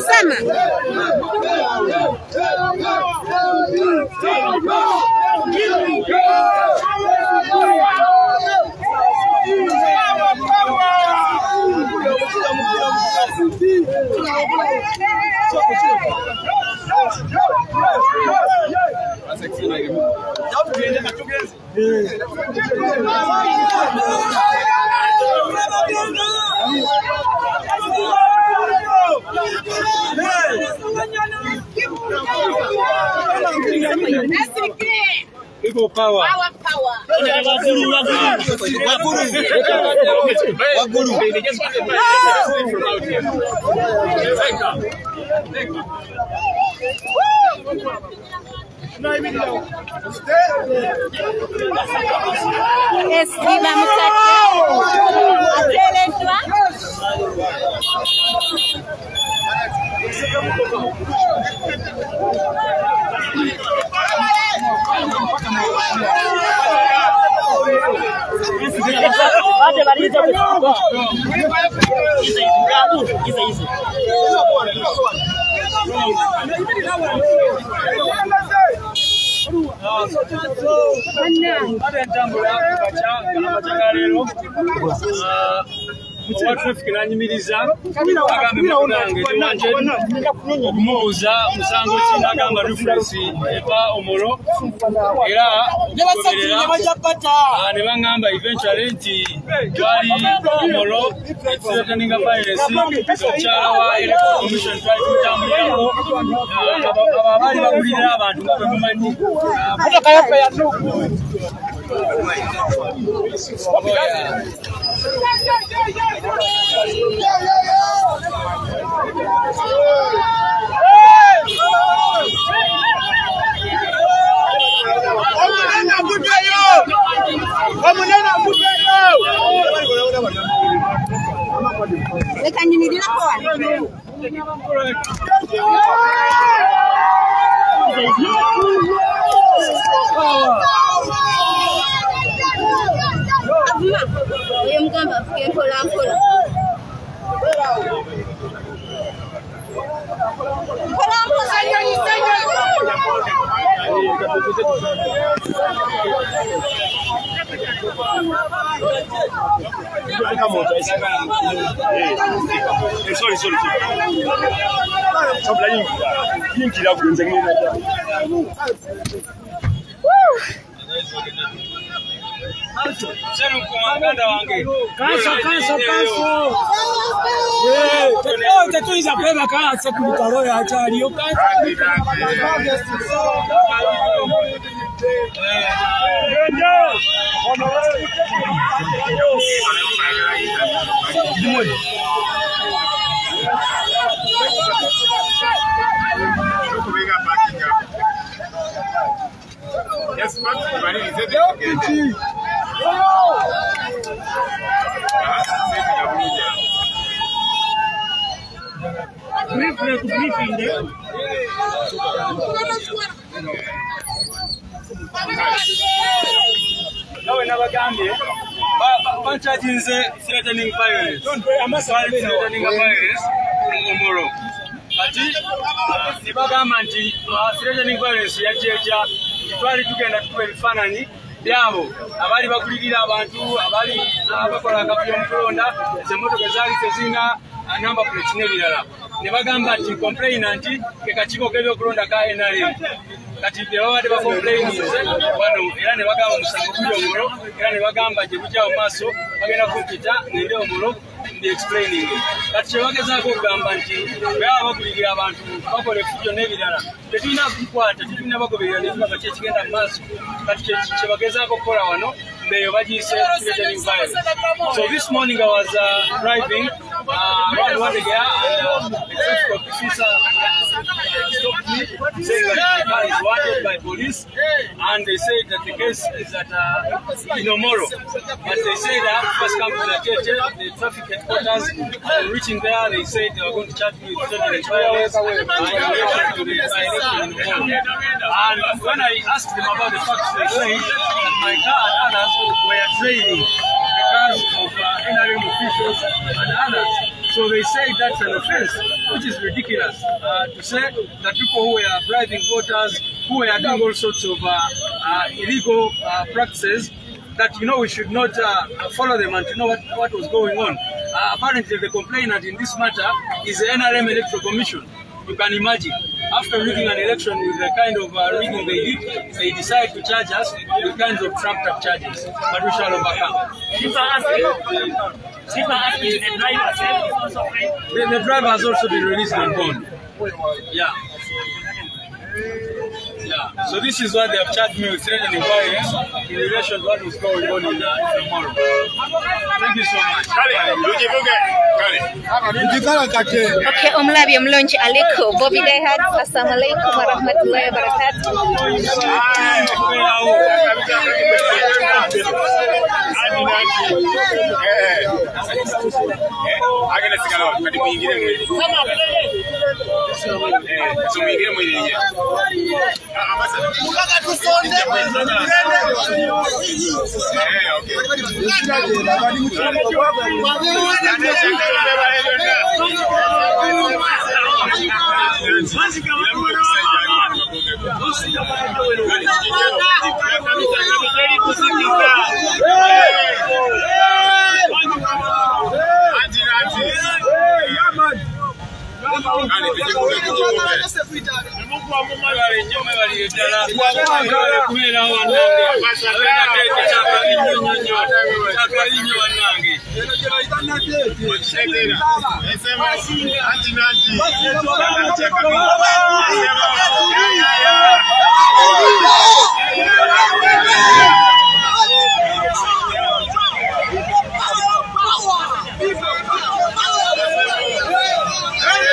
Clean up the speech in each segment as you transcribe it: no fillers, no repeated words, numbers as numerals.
kusema. People power. Traffic nanyimiriza agambe mugange wanje okumubuuza musango ki n'agamba reference eva omolo era ne baŋŋamba eventually nti twali omolo threatening violence omukyala wa electoral commission twali tumutambulirako abaali bagulirira abantu nga bwe mumanyi Sorry. Threatening violence. Threatening violence yajeja twali tugenda tukuba ebifaananyi byabo abaali bagulirira abantu abaali bakola akavuyo mu kulonda ez'emmotoka zaali tezirina number plate n'ebirala ne bagamba nti complainant ke kakiiko k'ebyokulonda ka NRM kati babadde bakomplaininze wano era ne bagamba omusango guli omuliro era ne bagamba gye bujja mu maaso bagenda kumpita ngende omuliro ndi explaining kati kyebagezaako okugamba nti bwaba bagulirira abantu bakola efujjo n'ebirala tetulina kukwata tetulina bagoberera nekiba kati ekigenda mu maaso kati kyebagezaako okukola wano mbeeyo bagiyise threatening violence. So this morning I was driving around Wadegea and the traffic officer stopped me saying that the car is wanted by police and they said that the case is at Inomoro. But they said I have to first come to the traffic headquarters. Reaching there, they said they were going to charge me with threatening violence in relation to the by-election in Inomoro. And when I asked them about the facts, they said that my car and others were trailing because of NRM officials and others. So they say that's an offense, which is ridiculous. To say that people who were bribing voters, who were doing all sorts of illegal practices, that we should not follow them and to know what was going on. Apparently the complainant in this matter is the NRM Electoral Commission. You can imagine, after rigging an election with the kind of rigging they did, they decide to charge us with kinds of trumped-up charges, but we shall overcome. The driver has also been released on bond. Yeah. Yeah, so this is what they have charged me with threatening violence in relation to what was going on in the mall. Thank you so much. Okay, omulabi omulungi aliko Bobby Dayhad. Assalamu alaikum wa rahmatullahi wa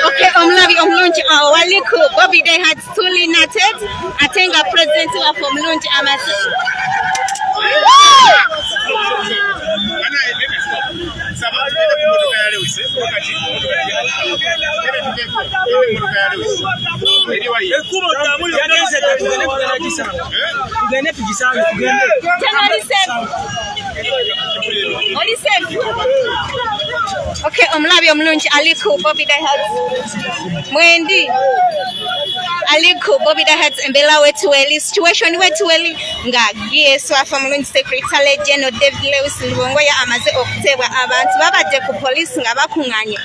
Okay, omulabi omulungi awaliko Bobby Dayhad fully natted atenga president wa omulungi amase. Okay, omulabi omulungi aliko Bobby Dayhad mwendi aliko Bobby Dayhad embela wetu weli situation wetu weli nga GSO afa mulungi Secretary General David Lewis Lubongoya amaze okutebwa abantu babadde ku police nga bakunganye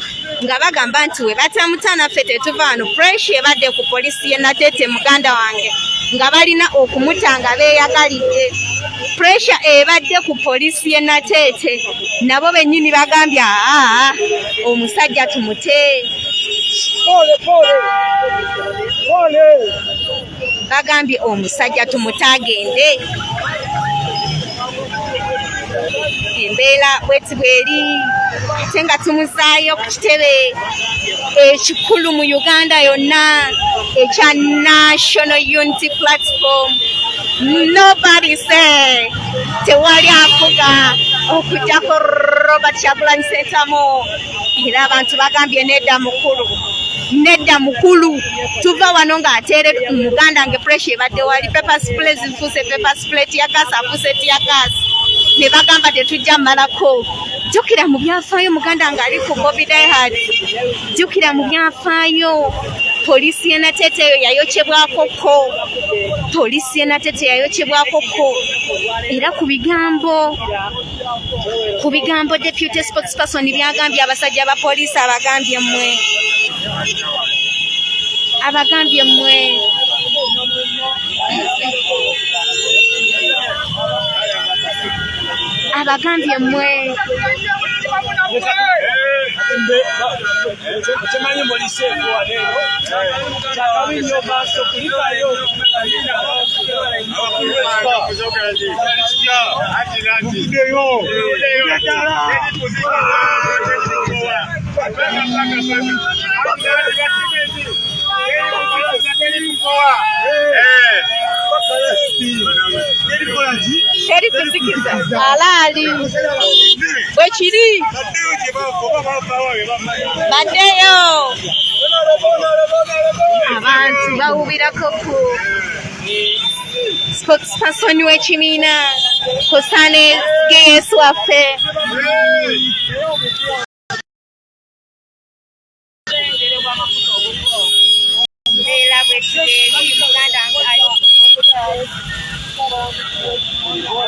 nga bagamba nti we batamutana fete tuvano pressure badde ku police ye natete muganda wange nga balina okumutanga beyagalidde pressure ebadde ku police ye natete nabo benyini bagambya omusajja tumute bagambye omusajja tumutagende embeera bweti bweri ate nga tumuzaayo ku kitebe ekikulu mu Uganda yonna ekya National Unity Platform. Nobody say tewali afuga okujjako Robert Kyagulanyi Ssentamu era abantu bagambye nedda mukulu tuva wano ng'ateere Muganda nge pressure ebadde wali paper spray zifuuse paper spray tiyakasi afuuse tiyakasi ne bagamba tetujja malako. Jjukira mu byafaayo Muganda ng'ali ku Bobby Dayhad, jjukira mu byafaayo polisi ye natete yayokyebwakoko, polisi ye natete yayokyebwakoko era ku bigambo deputy spokesperson byagambye abasajja ba polisi abagambye mmwe teri kuzikiza alali bwekiri baddeyo abantu bawubirako ku spokesperson w'ekibiina kusane GSO waffe. Embeera bwetuberi Muganda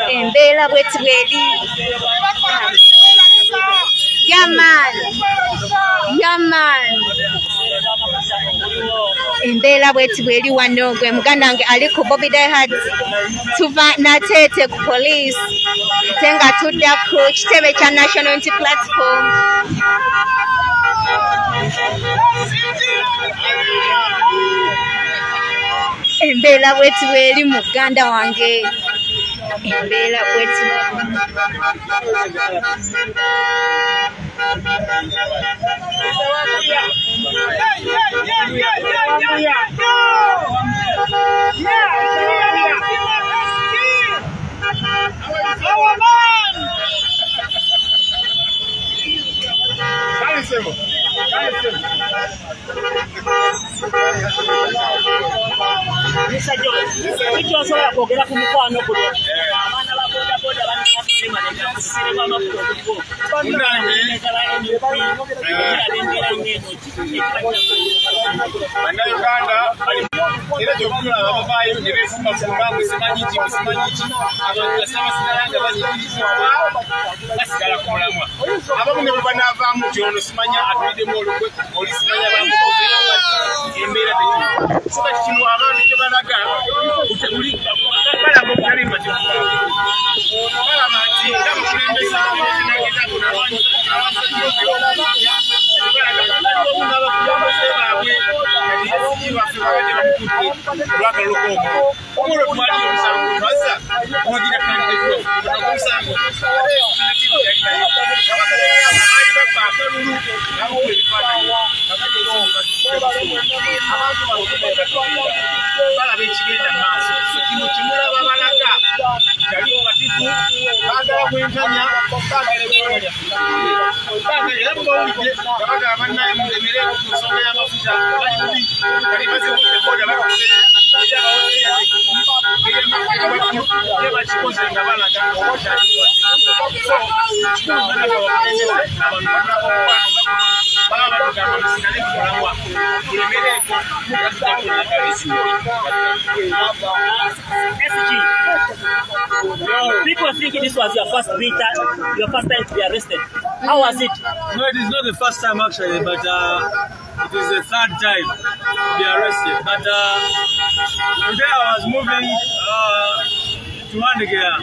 embeera bwetuberi Yaman embeera bwetuberi wano gwe muganda wange ali ku Bobby Dayhard tuva nateete ku police tenga tudda ku kitebe kya National Unity Platform embeera bwetuberi muganda wange embeera bwetuberi Osobola kwogera ku mukwano guno abaana ba boda boda banasema nebyasirema amafuta Bannayuganda era gyokula abavaayo ne beefumafumba musimanyiki abantu basabasigala nga bazikirizibwa basigala ku mulamwa abamu ne bwe banaavaamu nti ono simanya atuliddemu olukwe olisimanya bamukozera embeera tekino kino abantu gye balaga balaga obutalimba balaba nti nga mukulembeza abakinageza kuno n'abakulembeze baabwe baffe babadde bamukutte lwakalokoomo omulwo twalira omusango twaza wagira kandidatuwaomusango ali baffe akalulu namukuba ebifaananyi balaba ekigenda maaso kino kimulaba balaga tali mubativu baagala bwenkanya baagala ebibala era mubawulidde babaga bannaye mulemere ku nsonga y'amafuta bali bubi kali bazibuddekoda bakikoze nga balaga baba batugamba musigale mukulamwa mulemereko People think this was your first time to be arrested. How was it? No, it is not the first time actually, but it is the third time to be arrested. But today I was moving to Wandegea.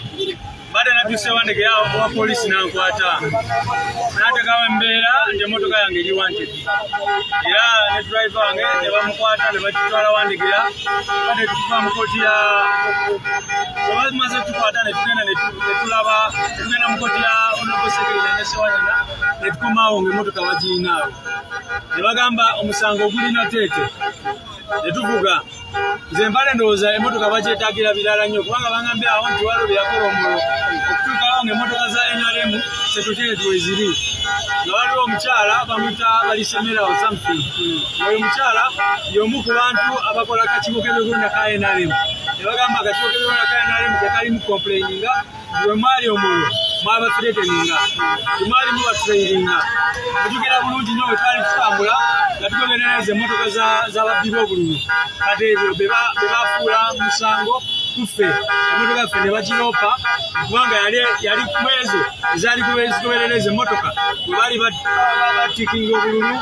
Baada natuuse Wandegea wa polisi nankwata n'atekawo embeera nti emmotoka yange eri wanted era ne driver wange ne bamukwata ne bakitwala Wandegea bade tukuva mu kkooti ya bamaze tukwata ne tugenda ne tulaba tugenda mu kkooti ya honorable secretary ne Sewanyana ne tukomaawo ng'emmotoka bagirinaawo ne bagamba omusango ogulina teete ne tuvuga nze mpale ndowooza emmotoka bagyetaagira birala nnyo kubanga bangambye awo nti waliwo byakola omulo okutuukawo ng'emmotoka za NRM secretariat weziri nga waliwo omukyala bamuyita balisemerawo something oyo mukyala y'omu ku bantu abakola akakiiko k'ebyokulonda ka NRM ne bagamba akakiiko k'ebyokulonda ka NRM tekalimu complaininga bwe mwali omulo mwaba threateninga temwali mubatraininga mutugira bulungi nnyo bwe twali tutambula nga tugoberereza emmotoka z'ababbi b'obululu kati ebyo be bafuula musango tuffe emmotoka yaffe ne bagiroopa kubanga yali mwezo ezaali zigoberereza emmotoka bwe baali batikinga obululu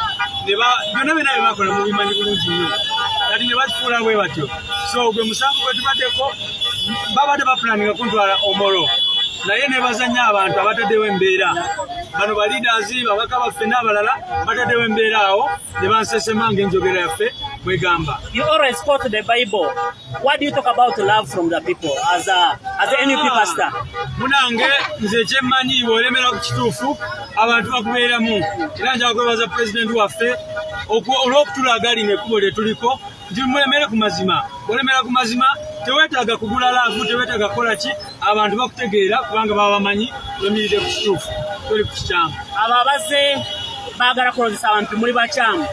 byonna byonna bye bakola mubimanyi bulungi nnyo kati ne bakifuula bwe batyo so gwe musango gwe tubaddeko babadde bapulaninga kuntwala omolo naye ne bazanya abantu abataddewo embeera bano ba leaders babaka baffe n'abalala bataddewo embeera awo ne bansesema ng'enjogera yaffe bwegamba. You always quote the Bible. What do you talk about love from the people as a NUP pastor? Munange nze kyemmanyi bw'olemera ku kituufu abantu bakubeeramu era njagala kwebaza pulezidenti waffe olw'okutulaga lino ekkubo lye tuliko nti mulemere ku mazima bw'olemera ku mazima teweetaaga kugula laavu teweetaaga kukola ki abantu bakutegeera kubanga baba bamanyi wemirire ku kituufu toli ku kikyamu. Abo abazze baagala kulozesa abantu muli bakyamu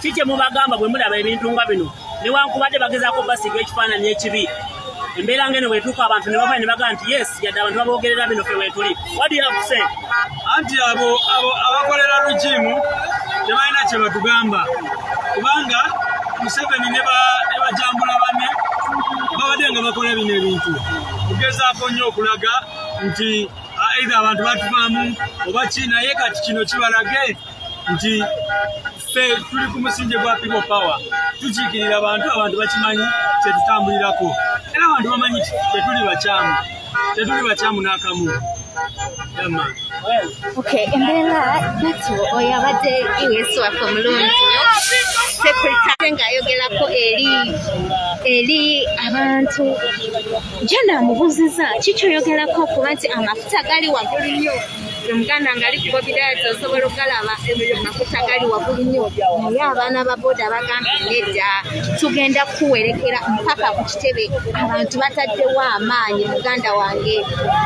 kiki mubagamba bwe mulaba ebintu nga bino newankubadde bagezaako basiga ekifaananyi ekibi embeera ngeno bwetuuka abantu ne bava ne bagamba nti yes yadde abantu baboogerera bino ffe weetuli. What do you have to say? Anti abo abakolera lujimu tebalina kye batugamba kubanga Museveni ne bajambula banne babadde nga bakola bino ebintu tugezaako nnyo okulaga nti either abantu batuvaamu oba ki naye kati kino kibalage nti ffe tuli ku musingi gwa people power tukiikirira abantu bakimanyi kyetutambulirako era abantu bamanyi tetuli bakyamu n'akamu. Okay, embeera batu oyo abadde iweesu waffe omulungi Secretary ng'ayogerako eri abantu jo naamubuuziza kikyoyogerako kuba nti amafuta gali waggulu nnyo omuganda ngali ku bobidayati osobola ogalaba amafuta gali waggulu nnyo naye abaana ba booda bagambye nedda tugenda kuwerekera mpaka ku kitebe abantu bataddewo amaanyi muganda wange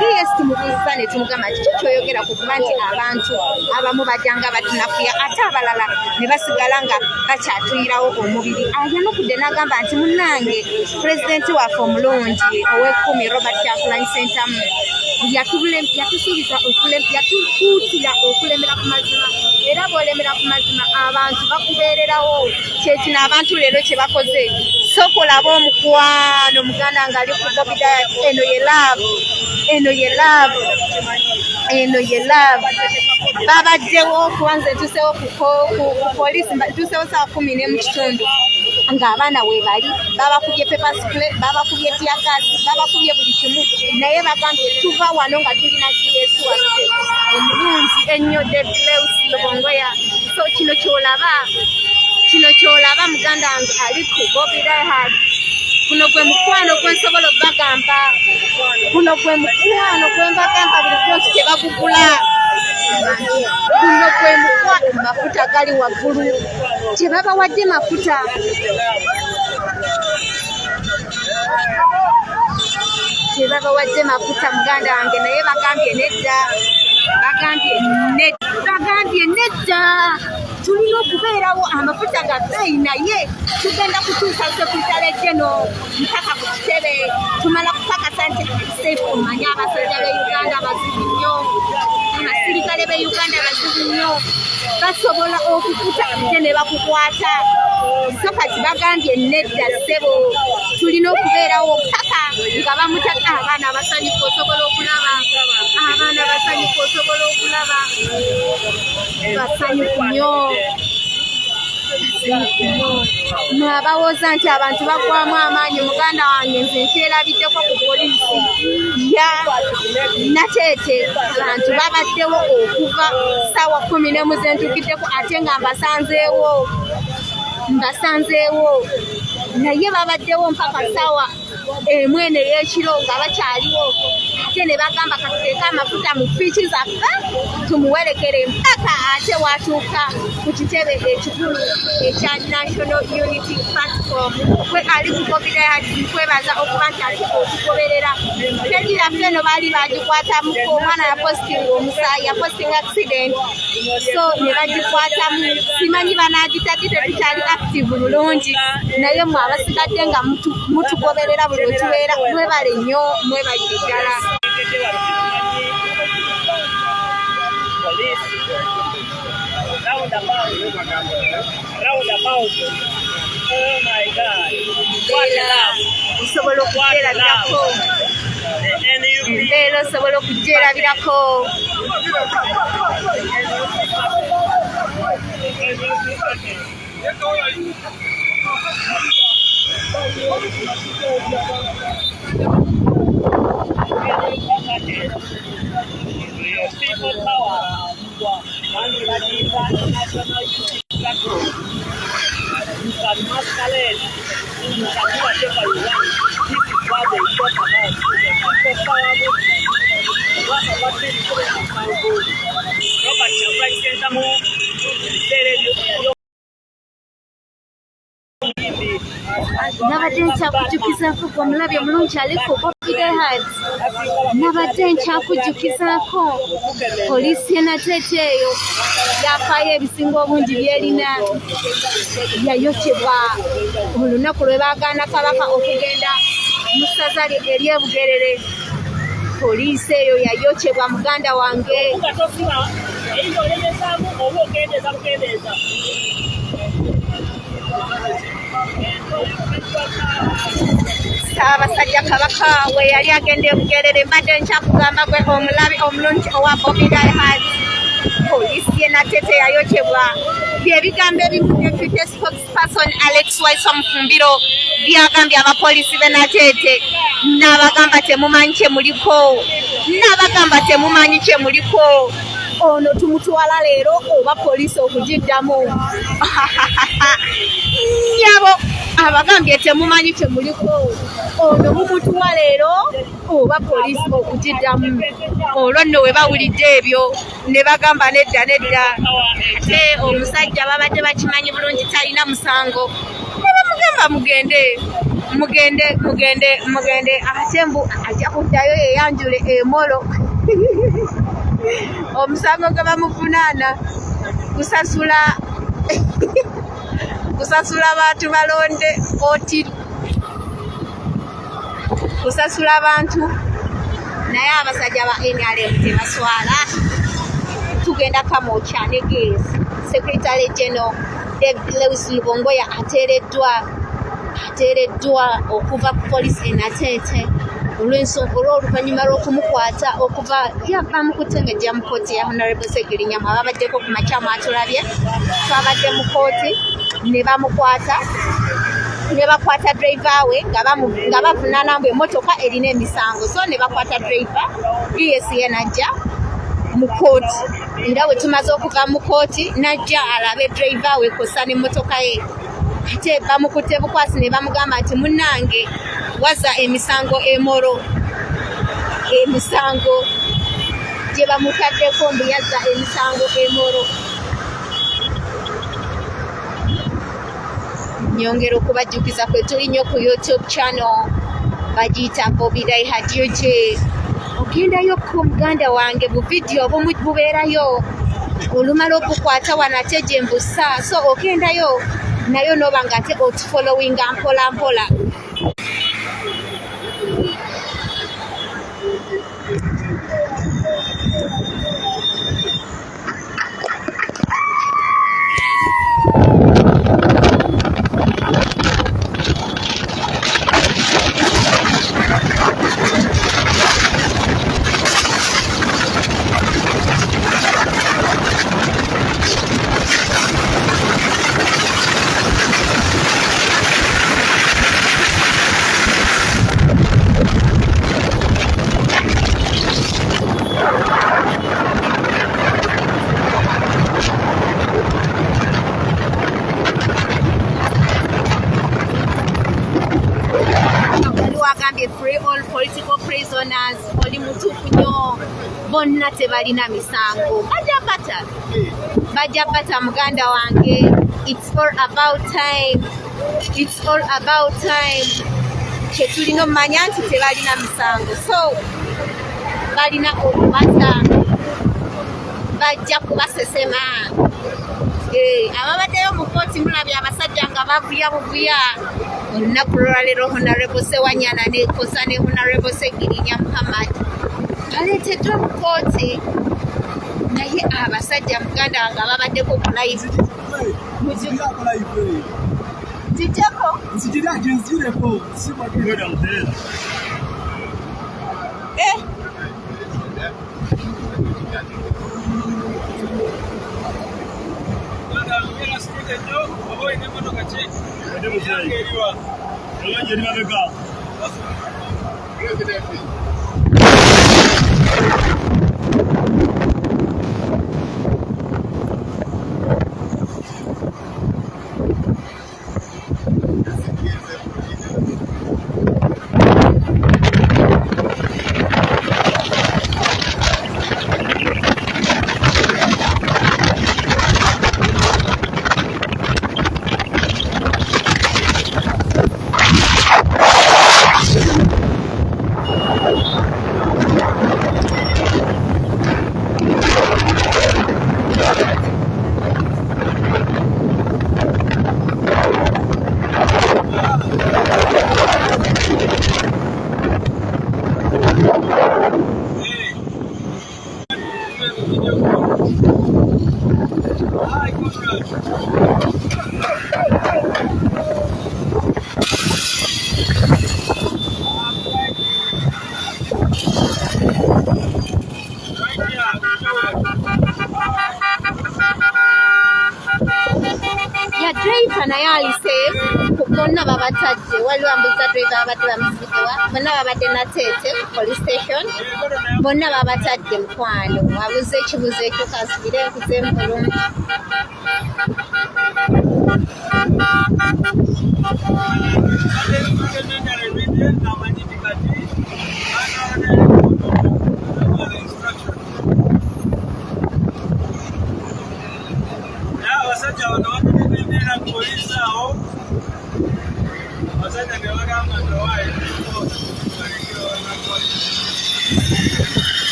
yes tumubuuziza ne tumugamba nti kikyoyogerako kuba nti abantu abamu bajjanga batunafuya ate abalala ne basigala nga bakyatuyirawo omubiri ayanukudde n'agamba nti munnange pulezidenti waffe omulungi ow'ekkumi Robert Kyagulanyi Ssentamu yatusuubiza yatukuutira okulemera ku mazima era bw'olemera ku mazima abantu bakubeererawo kyekino abantu leero kye bakoze sokolaba omukwano muganda ngaali ku bobidayati eno ye love babaddewo kubanza ntuseewo ku poliisi ntuseewo saa 10 mu kitundu ng'abaana weebali babakubye paper spray babakubye tiagasi babakubye buli kimu naye bagambye tuva wano nga tulina Yesu waffe omulungi ennyo Deus Lubongoya. So kino kyolaba muganda wange ali ku bobidayati kuno gwe mukwano gwensobola obagamba kuno gwe mukwano gwembagamba buli kyonsi tebagugula kuno gwe mukwano mafuta gali waggulu tebabawadde mafuta muganda wange naye bagambye nedda tulina okubeerawo amafuta ga bbeeyi naye tugenda kutuusa sekutale geno mpaka ku kitebe tumala kukakasa nti sefu omanye abasajja be Uganda bazibu nnyo abasirikale be Uganda bazibu nnyo basobola okukuta ate ne bakukwata so kati bagambye nedda ssebo tulina okubeerawo paka nga bamutaka abaana basanyuka osobola okulaba basanyuku nnyo mwabawooza nti abantu bagwamu amaanyi muganda wange nze nkyerabiddeko ku poliisi ya Nateete abantu babaddewo okuva ssaawa 10 zentukiddeko ate nga mbasanzeewo naye babaddewo mpaka ssaawa 1 ey'ekiro nga bakyaliwo ate ne bagamba katuteeke amafuta mu piiki zaffe tumuwerekere mpaka ate watuuka ku kitebe ekikulu ekya National Unity Platform kwe ali ku bobidayati nkwebaza okuba nti ati okugoberera peegi yaffe eno baali bagikwatamuko omwana yapostinga accident so ne bagikwatamu simanyi banaagitagi tetukyali active bulungi naye mwe abasigadde nga mutugoberera buli wetubeera mwebale nnyo mwebalire ddala. Roundabout. Oh my God. What love. Osobola okugerabirako. Embeera osobola okugerabirako. People power and the international platform. You can masquerade, you can do whatever you want. This is what they talk about. People power movement. What about this? Robert Kyagulanyi Ssentamu, nabadde nkyakujjukizaako gwe omulabi omulungi ali ku bobidayati nabadde nkyakujjukizaako poliisi y'e Nateete eyo yafaayo ebisinga obungi byerina yayokyebwa olunaku lwe baagaana kabaka okugenda Musaza ery'e Bugerere poliisi eyo yayokyebwa muganda wange. Ssaabasajja Kabaka we yali agenda e Bugerere mbadde nkyakugamba gwe omulabi omulungi owa Bobi Dayhard. Poliisi ye Natete yayokyebwa. Byebigambo ebifite spokesperson Alex Waisamufumbiro byagambye abapoliisi be Natete. N'abagamba temumanyi kye muliko. N'abagamba temumanyi kye muliko. Ono tumutwala leero oba poliisi okugiddamu. Nyabo abagambye temumanyi kye muliko. Ono mumutuwa leero oba poliisi okugiddamu. Olwo nno we bawulidde ebyo ne bagamba nedda. Ate omusajja babadde bakimanyi bulungi talina musango. Ne bamugamba mugende ate mbu ajja kuddayo yeyanjule emolo. Omusango gwe bamuvunaana kusasula bantu balonde otiri. Kusasula bantu naye abasajja ba NRM tebaswala. Tugenda kamokya ne gezi. Secretary General David Lewis Lubongoya ateereddwa okuva ku poliisi Natete olw'oluvannyuma lw'okumukwata okuva yava mu kutengejja mu kkooti ya Honorable Segirinyamu ababaddeko ku makyamu atulabye. Twabadde mu kkooti ne bamukwata ne bakwata driver we nga bavunaana mbu emmotoka erina emisango. So ne bakwata driver ye najja mu kkooti. Era bwe tumaze okuva mu kkooti najja alabe driver we kosa n'emmotoka ye. Ate bamukutte bukwasi ne bamugamba nti munnange waza emisango emoro. Emisango gye bamutaddeko mbu yazza emisango emoro. Nyongera okubajjukiza kwe tuli nnyo ku YouTube channel bagiyita Bobi Dayhard gye ogendayo ko muganda wange bu video obumu bubeerayo olumala okukwata wanate gye mbusa. So ogendayo nayo noba nga ate otufollowinga mpola mpola. Free all political prisoners. Oli mutuufu nnyo bonna tebalina misango. Bajja bata muganda wange. It's all about time. Kye tulina omanya nti tebalina misango. So balina okubata. Bajja kubasesema. Ababaddeyo mu kkooti mulabye abasajja nga bavuya olunaku lwaleero Honorable Sewanyana nekosa ne Honorable Segirinya Muhammad baleeteddwa mu kkooti naye abasajja muganda wange ababaddeko ku live tijjako driver naye alise bonna babatadde waliwo ambuza driver babadde bamuzigiwa bonna babadde nateete police station bonna babatadde mukwano abuze ekibuzo ekyo kasubire nkuze bulungi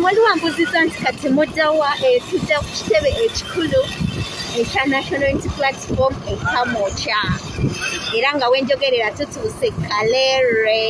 waliwo ambuziza nti kati muddawa tujja ku kitebe ekikulu ekya National Unity Platform ekamokya era nga wenjogerera tutuuse Kaleere.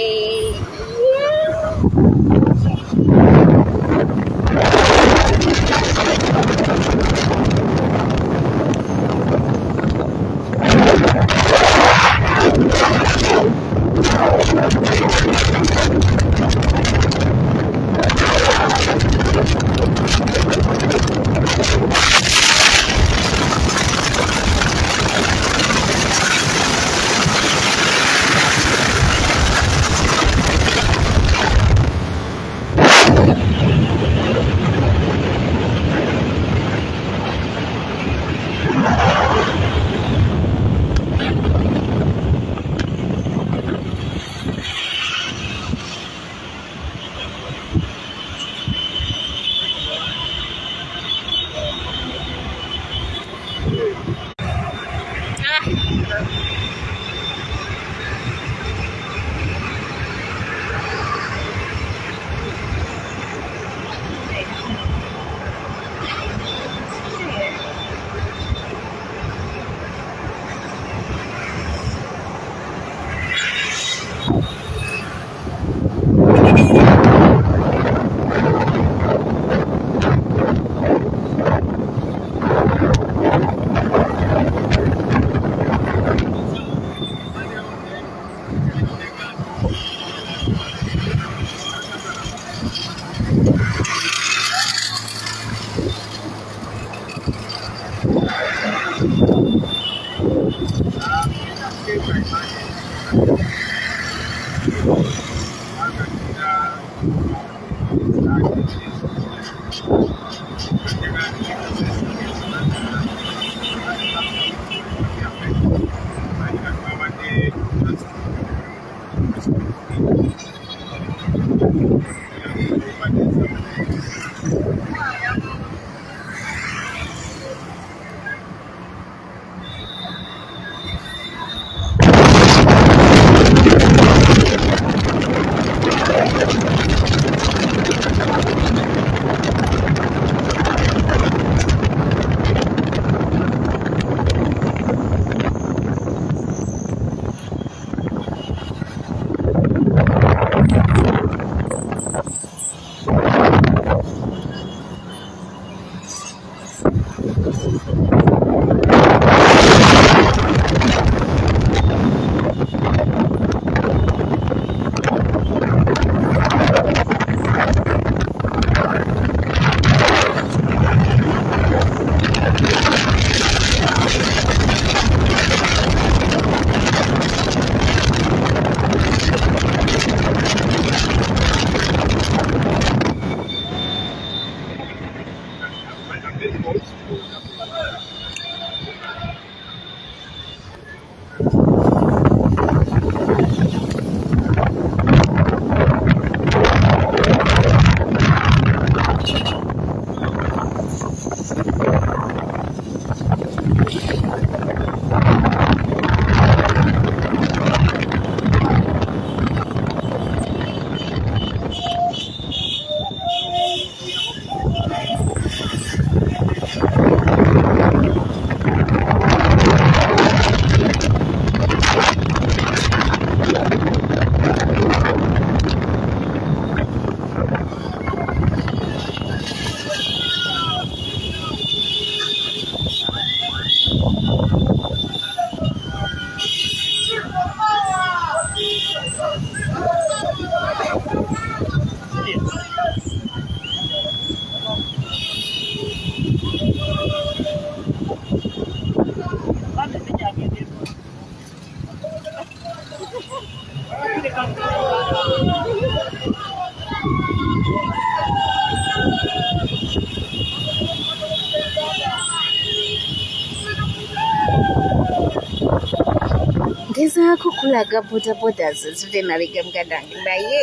Ngezaako kulaga bodaboda zo zive mabega muganda wange naye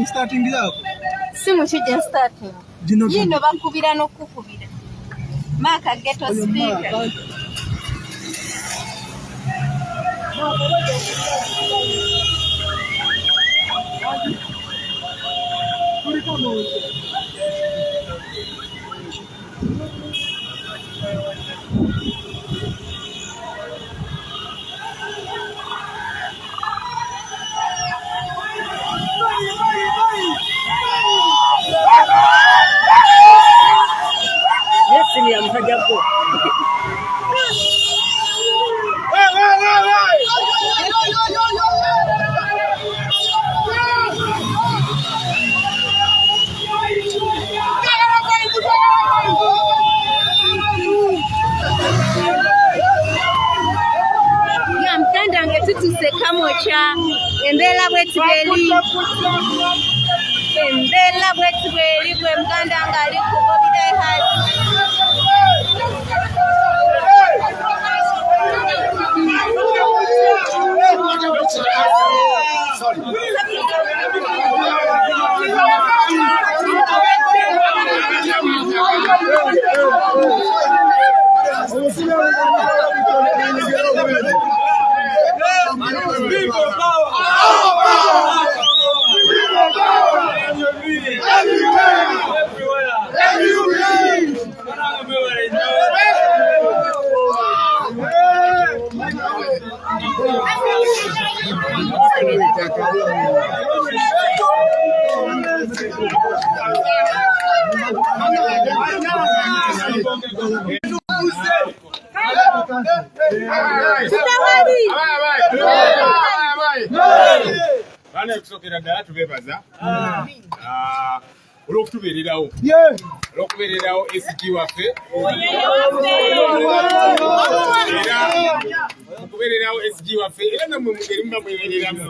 starting yako simu kijja starting Yiino bankubira n'okukubira Maka ghetto speaker Sini ya mhajapo. ya mtanda nge tutuse kamokya embeera bwetibeli gwe muganda ngali ku bobide hali olw'okutubeererawo olw'okubeererawo SG waffe era okubeererawo SG waffe era namwe mugeri muba mwebereramu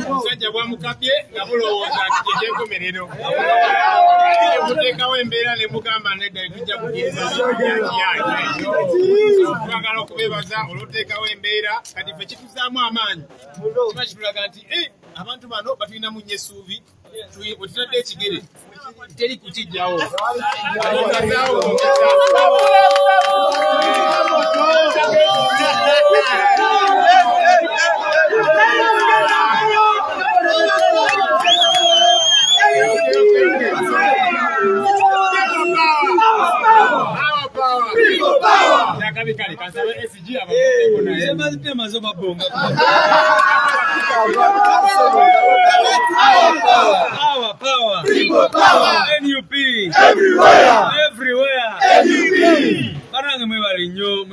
omusajja bwamukapye nga bulowooza nti gyegyenkomerero muteekawo embeera ne mugamba nedda tujja kugiriza twagala okubeebaza olwoteekawo embeera kati ffe kituzaamu amaanyi kiba kitulaga nti abantu bano batulinamu nnyo essuubi bwe tutadde ekigere teri kukijjawo Our power. People power. NUP. Everywhere. NUP. Parang mwebali nyo.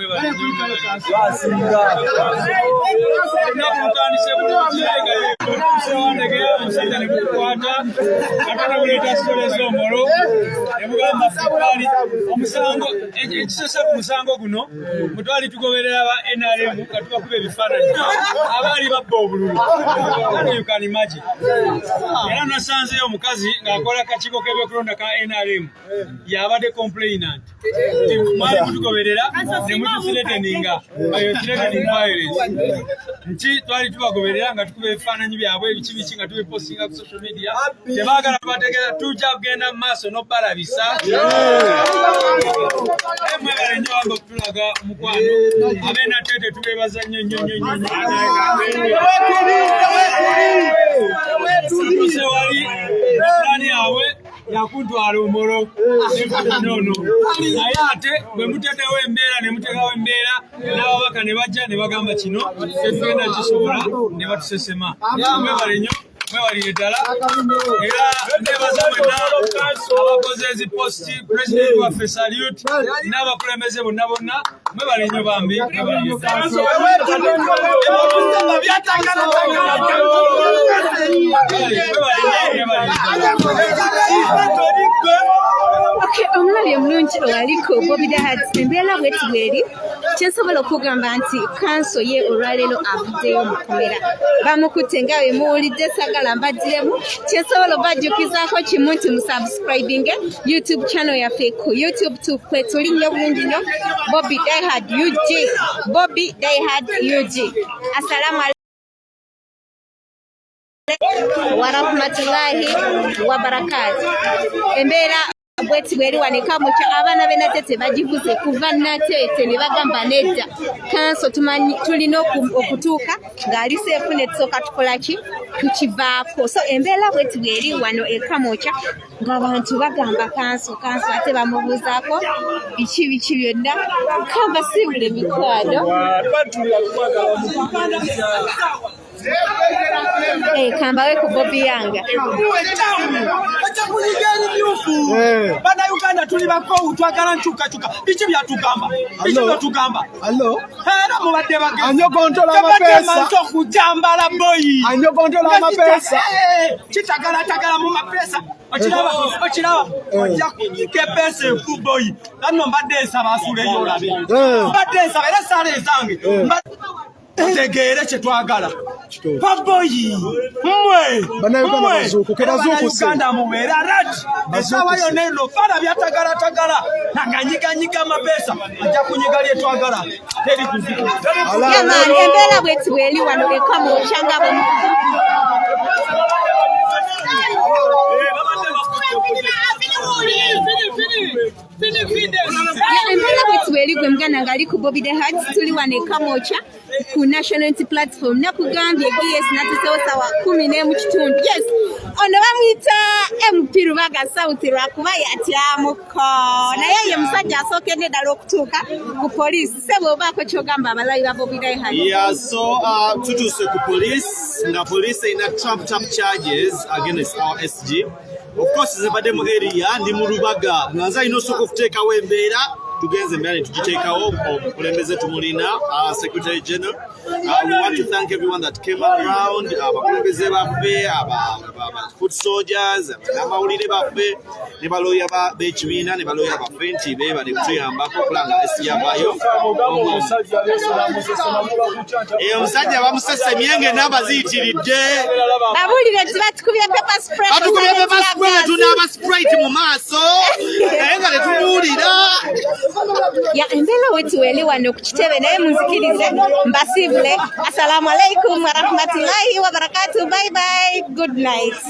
Musango guno mutwali tugoberera ba NRM katuba kube bifaananyi abali babba obululu you can imagine era nasanzeyo omukazi ng'akola kakiiko k'ebyokulonda ka NRM yabadde complainant mwali kutugoberera ne mututhreateninga threatening violence nti twali tubagoberera nga tukuba ebifaananyi byabwe biki nga tubipostinga ku social media tebaagala bategeeza tujja kugenda mu maaso n'obalabisa mwebale nnyo wanga okutulaga omukwano ab'enatete tubeebaza nnyo tuse wali epulaani yaabwe yakuntwala omolo nono naye ate bwe mutetewo embeera ne muteekawo embeera n'ababaka ne bajja ne bagamba kino tetugenda kisobola ne batusesema mwebale nnyo mwewalire ddala era nebaza mwenna abakoze eziposti pulezidenti waffe salute n'abakulembeze bonna mwebale nnyo bambi mwewalire ddala omulabi omulungi owaliko Bobby Hats embeera bweti bweri kyensobola okugamba nti kanso ye olwaleero avuddeyo mu komera bamukutte nga bwe muwulidde sagala mbaddiremu kyensobola obajjukizaako kimu nti musubscribinge YouTube channel yaffe ku YouTube kwe tuli nnyo bulungi nnyo Bobby Hats UG Bobby Hats UG assalamu wa rahmatullahi wa barakatuh embeera bweti bweri wanika mucha abaana b'enatete bagivuze kuva natete ne bagamba nedda kanso tumanyi tulina okutuuka ng'ali seefu ne tusooka tukolaki tukivaako so embeera bweti bweri wano ekamocha ng'abantu bagamba kanso ate bamubuuzaako biki byonna kamba sibule mikwano kambawe ku Bobby yanga bana Uganda tuli bako twagala nchuka biki byatugamba era mubadde bagezi anyogontola amapesa kujambala boy anyogontola amapesa kitagala mu mapesa ochiraba ojja kuyike pesa ku boy nano mbadde nsaba asule yolabe mbadde nsaba era sale zange tegere kyetwagala paboyi Uganda mubeera rati esawa yonna eno fana byatagala naganyiganyiga amapesa ajja kunyiga lyetwagala teri yamaani embeera bweti bweri wano ekamukyanga embeera bweti bweri gwe muganda ngaali ku Bobby Hats tuli wano ekamocha ku national unity platform nakugambye GS natusewo sawa 11 yes ono bamuyita MP Rubaga South lwakuba yatyamuko naye ye musajja asookedde ddala okutuuka ku poliisi sebo obaako kyogamba abalabi ba Bobby Hats yeah so tutuuse ku police nga police ina trump charges against our SG of course zibadde mu area ndi mu Rubaga nga nza ino soko kuteekawo embeera tugenze mbere tugiteekawo obukulembeze tumulina Secretary General. We want to thank everyone that came around, abakulembeze baffe, aba foot soldiers, n'amawulire baffe, ne baloya b'ekibiina, ne baloya baffe nti beebale kutuyambako okulanga esiyavayo. Omusajja bamusese emyenge n'aba ziyitiridde. Bawulire nti batukubye pepper spray. Batukubye pepper spray tunaaba Sprite mu maaso. Naye nga tetubuulira. Ya embeera wetu weli wano ku kitebe naye munzikirize mbasiibule. Assalamu alaikum wa rahmatullahi wa barakatuh. Bye bye. Good night.